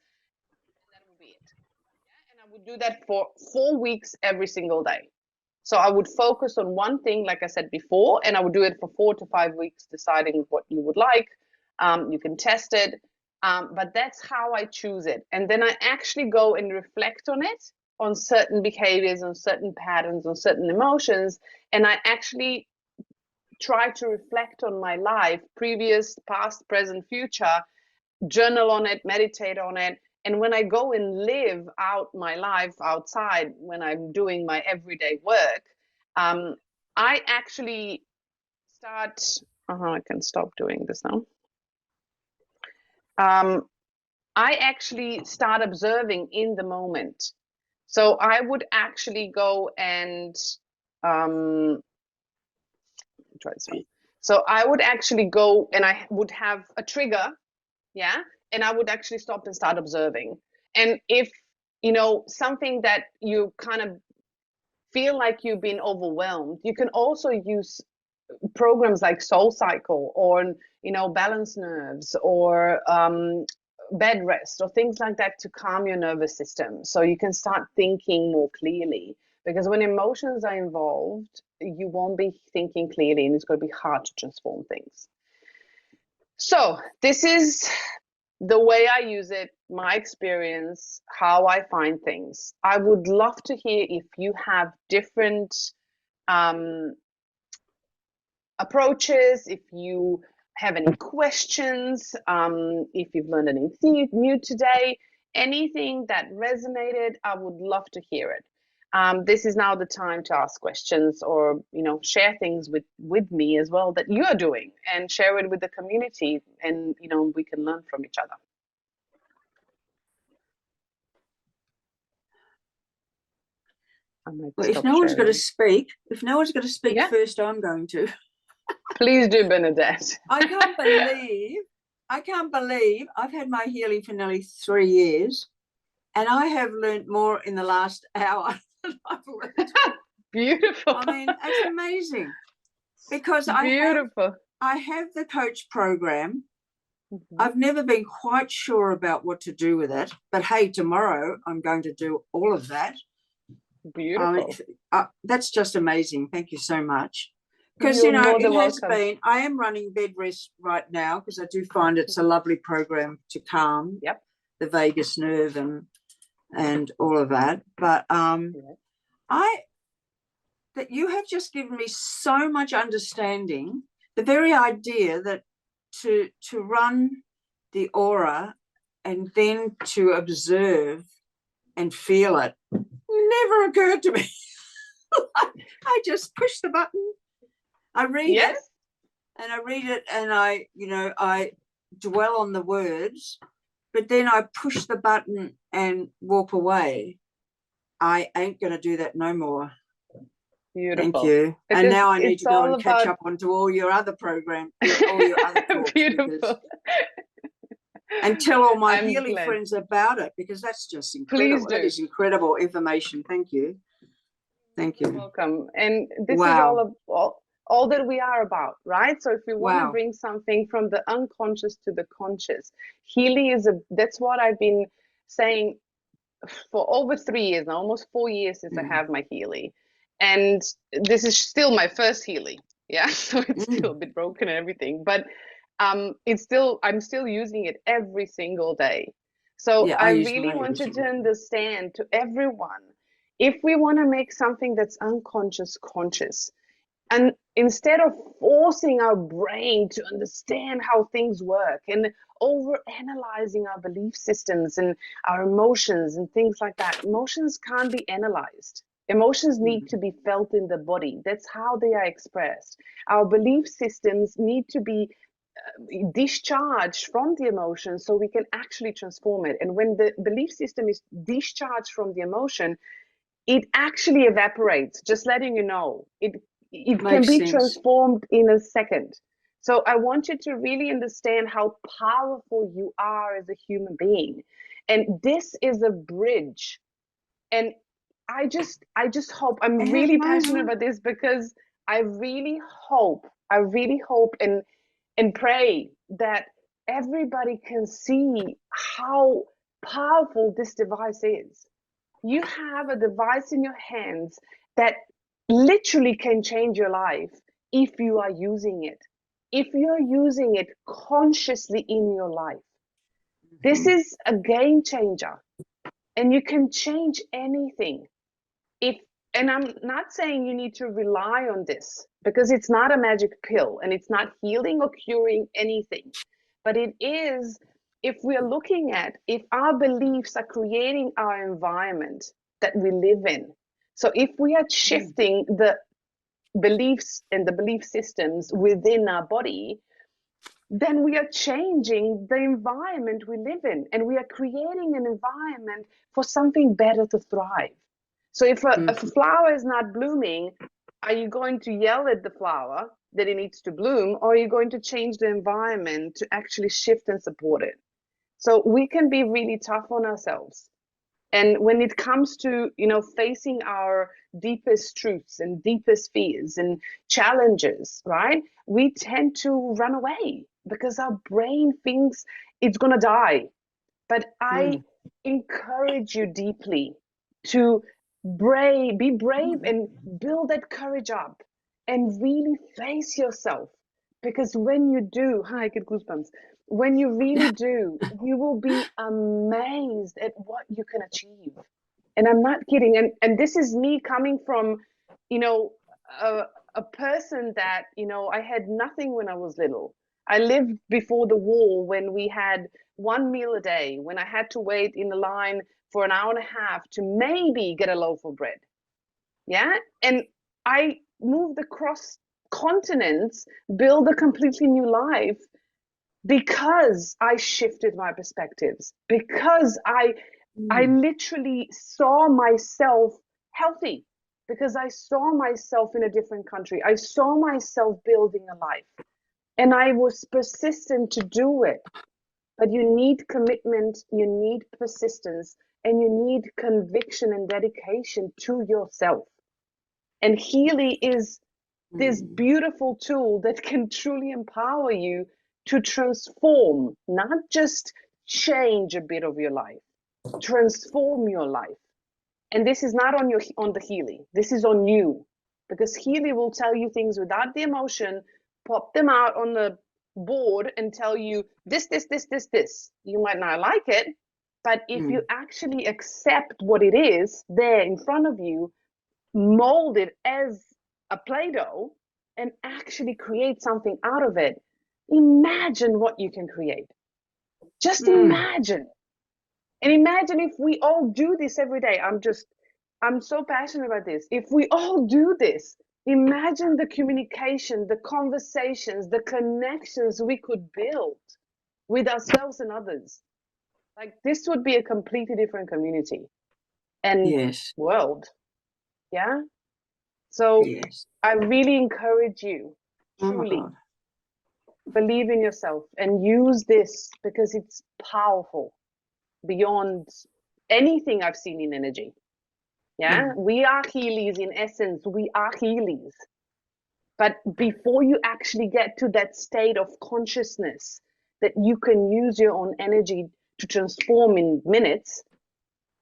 and that would be it. Yeah? And I would do that for 4 weeks every single day. So I would focus on one thing, like I said before, and I would do it for 4 to 5 weeks, deciding what you would like. You can test it, but that's how I choose it. And then I actually go and reflect on it, on certain behaviors, on certain patterns, on certain emotions, and I actually try to reflect on my life, previous, past, present, future, journal on it, meditate on it. And when I go and live out my life outside, when I'm doing my everyday work, I actually start. I can stop doing this now. I actually start observing in the moment. So I would actually go and try this one. So I would actually go and I would have a trigger, yeah, and I would actually stop and start observing. And if something that you kind of feel like you've been overwhelmed, you can also use programs like Soul Cycle or, balance nerves or bed rest or things like that to calm your nervous system, so you can start thinking more clearly. Because when emotions are involved, you won't be thinking clearly, and it's going to be hard to transform things. So this is the way I use it, my experience, how I find things. I would love to hear if you have different approaches, if you have any questions, if you've learned anything new today, anything that resonated, I would love to hear it. This is now the time to ask questions, or share things with me as well that you are doing, and share it with the community, and we can learn from each other. Well, if no one's going to speak, Yeah. first, I'm going to. Please do, Bernadette. I can't believe I've had my Healy for nearly 3 years, and I have learned more in the last hour than I've learned. Beautiful. I mean, it's amazing, because I have the coach program. I've never been quite sure about what to do with it, but hey, tomorrow I'm going to do all of that. Beautiful. That's just amazing. Thank you so much. Because it has been, I am running bed rest right now, because I do find it's a lovely program to calm the vagus nerve and all of that. But that you have just given me so much understanding. The very idea that to run the aura and then to observe and feel it never occurred to me. I just push the button, I read it, and I dwell on the words, but then I push the button and walk away. I ain't going to do that no more. Beautiful. Thank you. Because and now I need to go and catch up onto all your other programs, all your other talks. Beautiful. And tell all my Healy friends about it, because that's just incredible. Please do. That is incredible information. Thank you. Thank you. You're welcome. And this is all that we are about, right? So if we want to bring something from the unconscious to the conscious, Healy that's what I've been saying for over 3 years now, almost 4 years since I have my Healy. And this is still my first Healy. Yeah. So it's still a bit broken and everything, but I'm still using it every single day. So I really wanted to understand to everyone, if we want to make something that's unconscious conscious, and instead of forcing our brain to understand how things work and over analyzing our belief systems and our emotions and things like that, emotions can't be analyzed. Emotions need to be felt in the body. That's how they are expressed. Our belief systems need to be discharged from the emotion so we can actually transform it. And when the belief system is discharged from the emotion, it actually evaporates. Just letting you know, it can be transformed in a second. So I want you to really understand how powerful you are as a human being. And this is a bridge. And I just hope, I'm really passionate about this, because I really hope and pray that everybody can see how powerful this device is. You have a device in your hands that literally can change your life if you are using it. If you're using it consciously in your life. This is a game changer, and you can change anything. And I'm not saying you need to rely on this, because it's not a magic pill and it's not healing or curing anything. But it is, if we're looking at, if our beliefs are creating our environment that we live in. So if we are shifting the beliefs and the belief systems within our body, then we are changing the environment we live in, and we are creating an environment for something better to thrive. So if a flower is not blooming, are you going to yell at the flower that it needs to bloom, or are you going to change the environment to actually shift and support it? So we can be really tough on ourselves. And when it comes to, facing our deepest truths and deepest fears and challenges, right, we tend to run away because our brain thinks it's going to die. But I encourage you deeply to be brave and build that courage up and really face yourself. Because when you do, I get goosebumps. When you really do, you will be amazed at what you can achieve. And I'm not kidding. And this is me coming from, you know, a person that, I had nothing when I was little. I lived before the war when we had one meal a day, when I had to wait in the line for an hour and a half to maybe get a loaf of bread. Yeah. And I moved across continents, build a completely new life because I shifted my perspectives, because I literally saw myself healthy, because I saw myself in a different country. I saw myself building a life, and I was persistent to do it. But you need commitment, you need persistence, and you need conviction and dedication to yourself. And Healy is this beautiful tool that can truly empower you to transform, not just change a bit of your life, transform your life. And this is not on the Healy. This is on you, because Healy will tell you things without the emotion, pop them out on the board and tell you this, this, this, this, this. You might not like it, but if you actually accept what it is there in front of you, mold it as a Play-Doh and actually create something out of it, imagine what you can create. Just imagine. And imagine if we all do this every day. I'm so passionate about this. If we all do this, imagine the communication, the conversations, the connections we could build with ourselves and others. Like, this would be a completely different community and world. Yeah. So I really encourage you, truly, believe in yourself and use this, because it's powerful beyond anything I've seen in energy. Yeah, we are Healys in essence. We are Healys. But before you actually get to that state of consciousness that you can use your own energy to transform in minutes,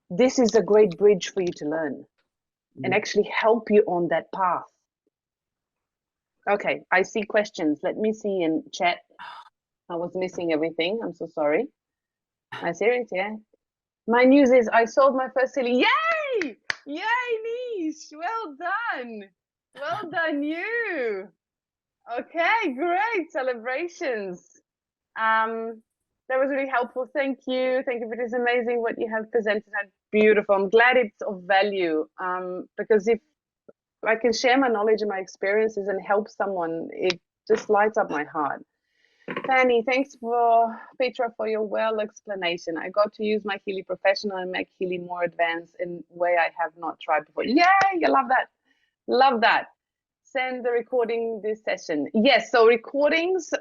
this is a great bridge for you to learn and actually help you on that path. Okay, I see questions. Let me see in chat. I was missing everything. I'm so sorry. I see it, yeah. My news is I sold my first Healy. Yay! Yay, Niche! Well done. Well done, you. Okay, great. Celebrations. That was really helpful. Thank you. Thank you for this amazing what you have presented. That's beautiful. I'm glad it's of value. Because if I can share my knowledge and my experiences and help someone, it just lights up my heart. Fanny, thanks Petra, for your well explanation. I got to use my Healy professional and make Healy more advanced in a way I have not tried before. Yay! I love that. Love that. Send the recording this session. Yes, so recordings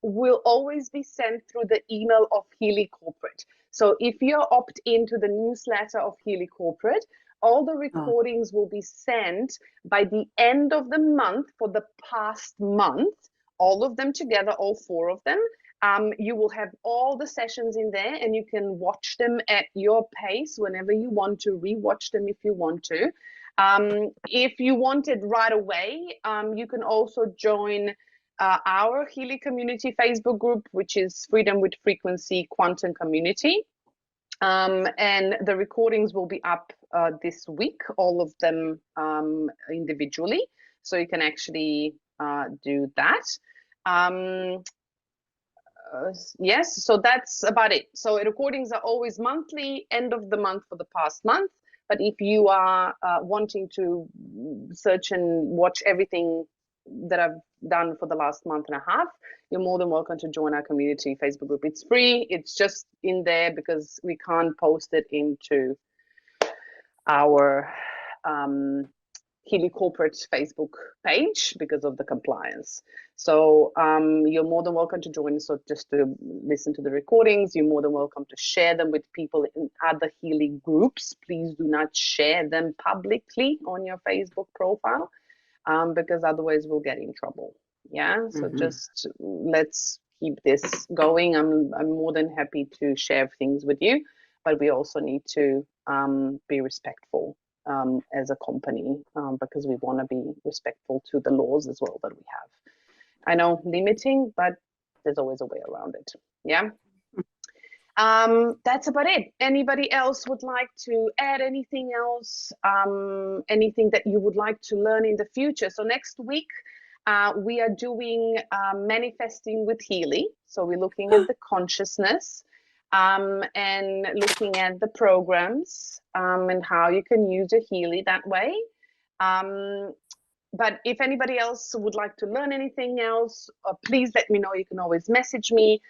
will always be sent through the email of Healy Corporate. So if you're opt into the newsletter of Healy Corporate, all the recordings will be sent by the end of the month for the past month, all of them together, all 4 of them. You will have all the sessions in there, and you can watch them at your pace whenever you want to, rewatch them if you want to. If you want it right away, you can also join our Healy community Facebook group, which is Freedom with Frequency Quantum Community. And the recordings will be up this week, all of them individually. So you can actually do that. Yes, so that's about it. So recordings are always monthly, end of the month for the past month. But if you are wanting to search and watch everything that I've done for the last month and a half, you're more than welcome to join our community Facebook group. It's free. It's just in there because we can't post it into our Healy Corporate Facebook page because of the compliance. So you're more than welcome to join us, or just to listen to the recordings. You're more than welcome to share them with people in other Healy groups. Please do not share them publicly on your Facebook profile, because otherwise we'll get in trouble. Yeah, so just let's keep this going. I'm more than happy to share things with you, but we also need to be respectful as a company, because we want to be respectful to the laws as well that we have. I know, limiting, but there's always a way around it. Yeah. That's about it. Anybody else would like to add anything else? Anything that you would like to learn in the future? So next week, we are doing manifesting with Healy. So we're looking at the consciousness, and looking at the programs, and how you can use a Healy that way. But if anybody else would like to learn anything else, please let me know. You can always message me.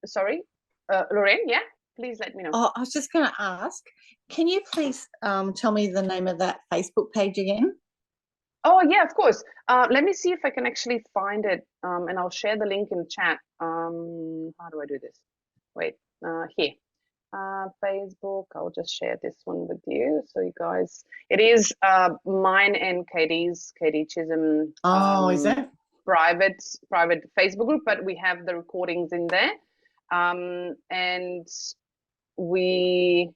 Sorry, Lorraine, yeah, please let me know. Oh, I was just going to ask, can you please tell me the name of that Facebook page again? Oh, yeah, of course. Let me see if I can actually find it, and I'll share the link in the chat. How do I do this? Wait, here. Facebook, I'll just share this one with you. So you guys, it is mine and Katie Chisholm. Oh, is it? Private Facebook group, but we have the recordings in there. And we,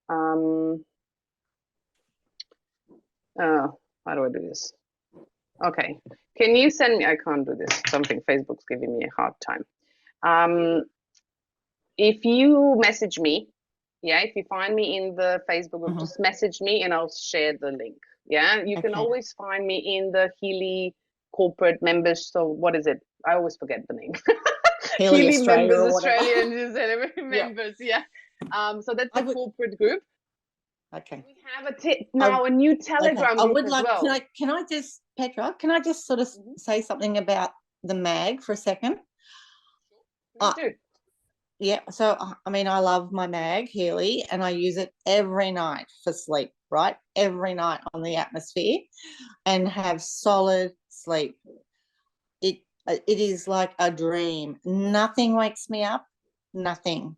how do I do this? Okay, can you send me, I can't do this, something, Facebook's giving me a hard time. If you message me, yeah, if you find me in the Facebook group, just message me and I'll share the link. Yeah, you can always find me in the Healy corporate members. So what is it? I always forget the name. Healy Australia members, or whatever. Australian members, yeah. So that's the corporate group. Okay. We have a new Telegram group as well. Can I just, Petra, can I just sort of say something about the mag for a second? Do. Yeah, so I mean, I love my mag, Healy, and I use it every night for sleep, right? Every night on the atmosphere, and have solid sleep. It is like a dream. Nothing wakes me up, nothing.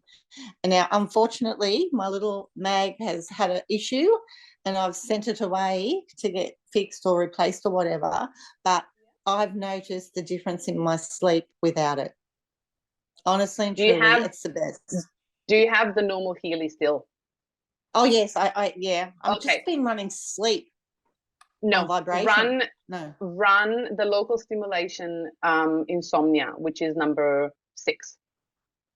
And now, unfortunately, my little mag has had an issue, and I've sent it away to get fixed or replaced or whatever, but I've noticed the difference in my sleep without it. Honestly and truly, it's the best. Do you have the normal Healy still? Oh yes, yeah. I've just been running sleep. No, vibration. Run the local stimulation insomnia, which is number 6.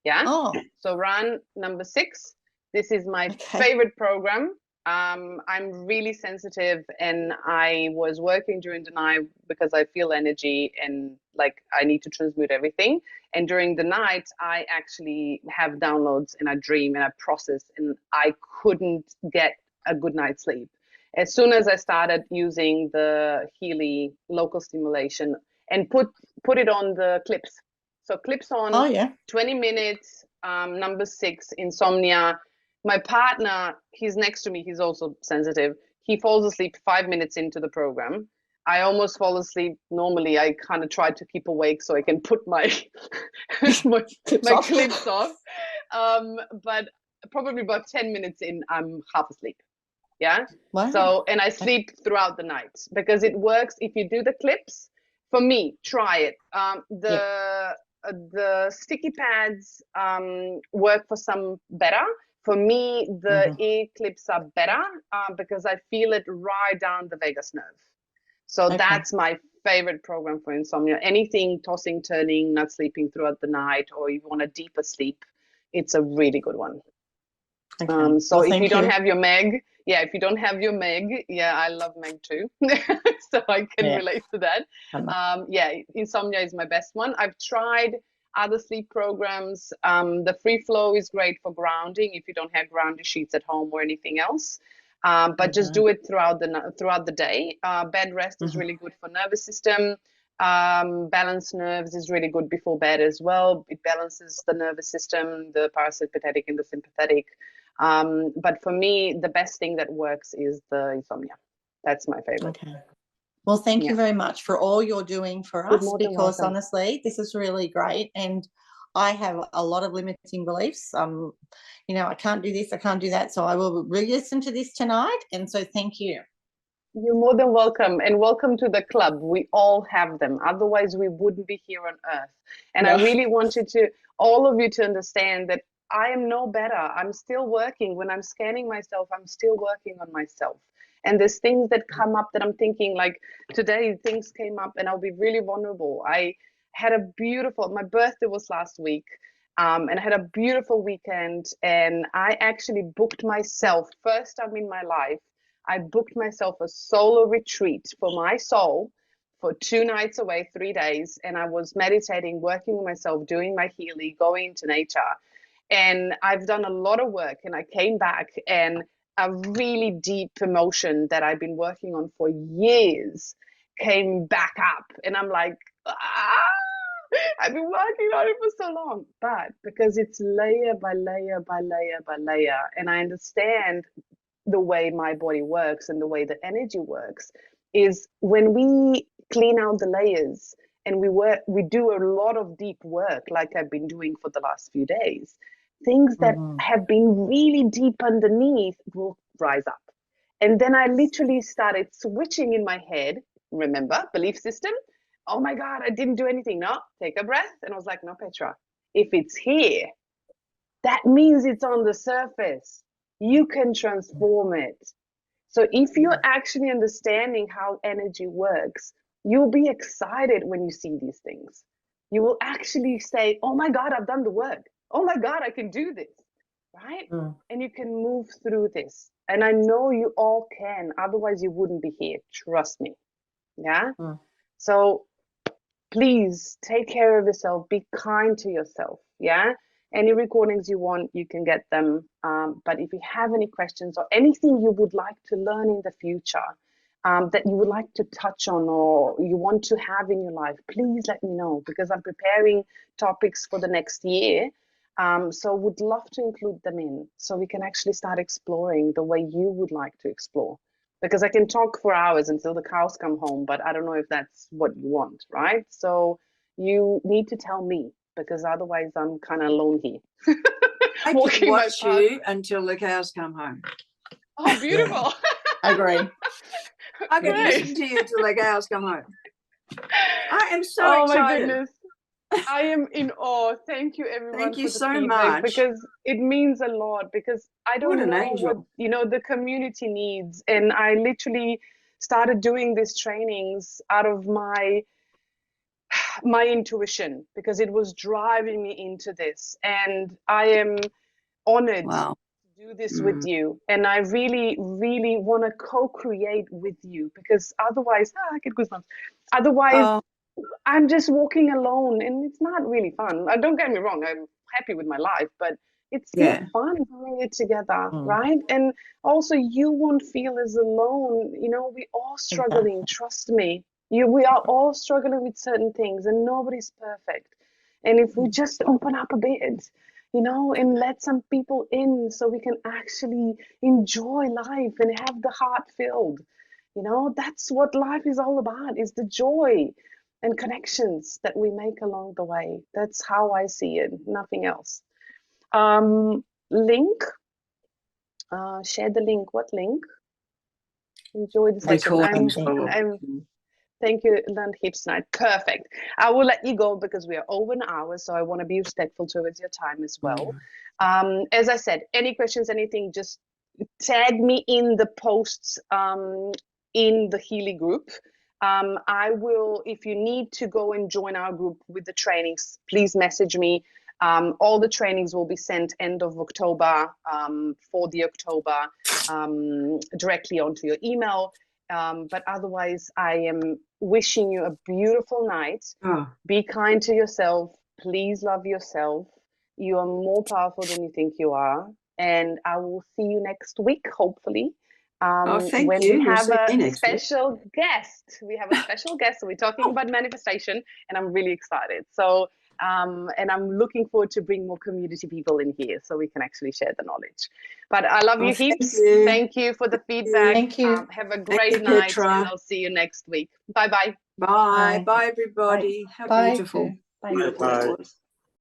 Yeah. Oh. So run number 6. This is my favorite program. I'm really sensitive, and I was working during the night because I feel energy and like I need to transmute everything. And during the night, I actually have downloads and I dream and I process, and I couldn't get a good night's sleep. As soon as I started using the Healy local stimulation and put it on the clips. So clips on 20 minutes, number 6, insomnia. My partner, he's next to me, he's also sensitive. He falls asleep 5 minutes into the program. I almost fall asleep. Normally, I kind of try to keep awake so I can put my clips off. But probably about 10 minutes in, I'm half asleep. Yeah. Wow. So, and I sleep throughout the night because it works. If you do the clips, for me, try it. The sticky pads work for some better. For me, the ear clips are better because I feel it right down the vagus nerve. So that's my favorite program for insomnia. Anything tossing, turning, not sleeping throughout the night, or you want a deeper sleep, it's a really good one. So if you don't have your Meg, if you don't have your Meg, I love Meg too. So I can relate to that. Insomnia is my best one. I've tried other sleep programs. The free flow is great for grounding if you don't have grounding sheets at home or anything else. But just do it throughout the day. Bed rest is really good for nervous system. Balanced nerves is really good before bed as well. It balances the nervous system, the parasympathetic and the sympathetic. But for me, the best thing that works is the insomnia. That's my favorite. Okay. Well, thank you very much for all you're doing for You're us, more than because welcome. honestly, this is really great. And I have a lot of limiting beliefs. You know, I can't do this, I can't do that. So I will re-listen to this tonight. And so thank you. You're more than welcome, and welcome to the club. We all have them. Otherwise, we wouldn't be here on earth. And I really wanted all of you to understand that I am no better. I'm still working. When I'm scanning myself, I'm still working on myself. And there's things that come up that I'm thinking, like today, things came up, and I'll be really vulnerable. I had my birthday was last week. And I had a beautiful weekend, and I actually booked myself, first time in my life, I booked myself a solo retreat for my soul for 2 nights away, 3 days. And I was meditating, working on myself, doing my Healy, going into nature. And I've done a lot of work, and I came back, and a really deep emotion that I've been working on for years came back up. And I'm like, I've been working on it for so long. But because it's layer by layer by layer by layer, and I understand the way my body works and the way the energy works, is when we clean out the layers and we do a lot of deep work, like I've been doing for the last few days, things that have been really deep underneath will rise up. And then I literally started switching in my head. Remember, belief system? Oh my God, I didn't do anything. No, take a breath. And I was like, no, Petra, if it's here, that means it's on the surface. You can transform it. So if you're actually understanding how energy works, you'll be excited when you see these things. You will actually say, oh my God, I've done the work. Oh my God, I can do this, right? And you can move through this. And I know you all can, otherwise you wouldn't be here. Trust me. Yeah. So please take care of yourself. Be kind to yourself. Yeah. Any recordings you want, you can get them. But if you have any questions or anything you would like to learn in the future, that you would like to touch on or you want to have in your life, please let me know, because I'm preparing topics for the next year. So would love to include them in, so we can actually start exploring the way you would like to explore. Because I can talk for hours until the cows come home, but I don't know if that's what you want, right? So you need to tell me, because otherwise I'm kind of alone here. I can watch you until the cows come home. Oh, beautiful. I agree. I can listen to you till the cows come home. I am so excited. My goodness. I am in awe. Thank you, everyone. Thank you for the so feedback, much. because it means a lot, because I don't know what the community needs. And I literally started doing these trainings out of my intuition, because it was driving me into this. And I am honored to do this with you. And I really, really want to co-create with you, because otherwise, I get goosebumps. Otherwise, I'm just walking alone, and it's not really fun. Don't get me wrong, I'm happy with my life, but it's not fun doing it together, right? And also, you won't feel as alone. You know, we're all struggling, trust me. We are all struggling with certain things, and nobody's perfect. And if we just open up a bit, you know, and let some people in, so we can actually enjoy life and have the heart filled. You know, that's what life is all about, is the joy and connections that we make along the way. That's how I see it, nothing else. Link, share the link. What link? Enjoy the session. Thank you, learned heaps tonight. Perfect. I will let you go, because we are over an hour, so I want to be respectful towards your time as well. As I said, any questions, anything, just tag me in the posts in the Healy group. I will, if you need to go and join our group with the trainings, please message me. All the trainings will be sent end of October, for the October, directly onto your email. But otherwise, I am wishing you a beautiful night. Be kind to yourself. Please love yourself. You are more powerful than you think you are. And I will see you next week, hopefully. When we have a special guest. We have a special guest. So we're talking about manifestation, and I'm really excited. So And I'm looking forward to bring more community people in here so we can actually share the knowledge. But I love you heaps. Thank you for the feedback. Thank you. Have a great you, night, Petra. and I'll see you next week. Bye-bye. Bye. Bye, everybody. How Bye. beautiful. Bye. Beautiful it was.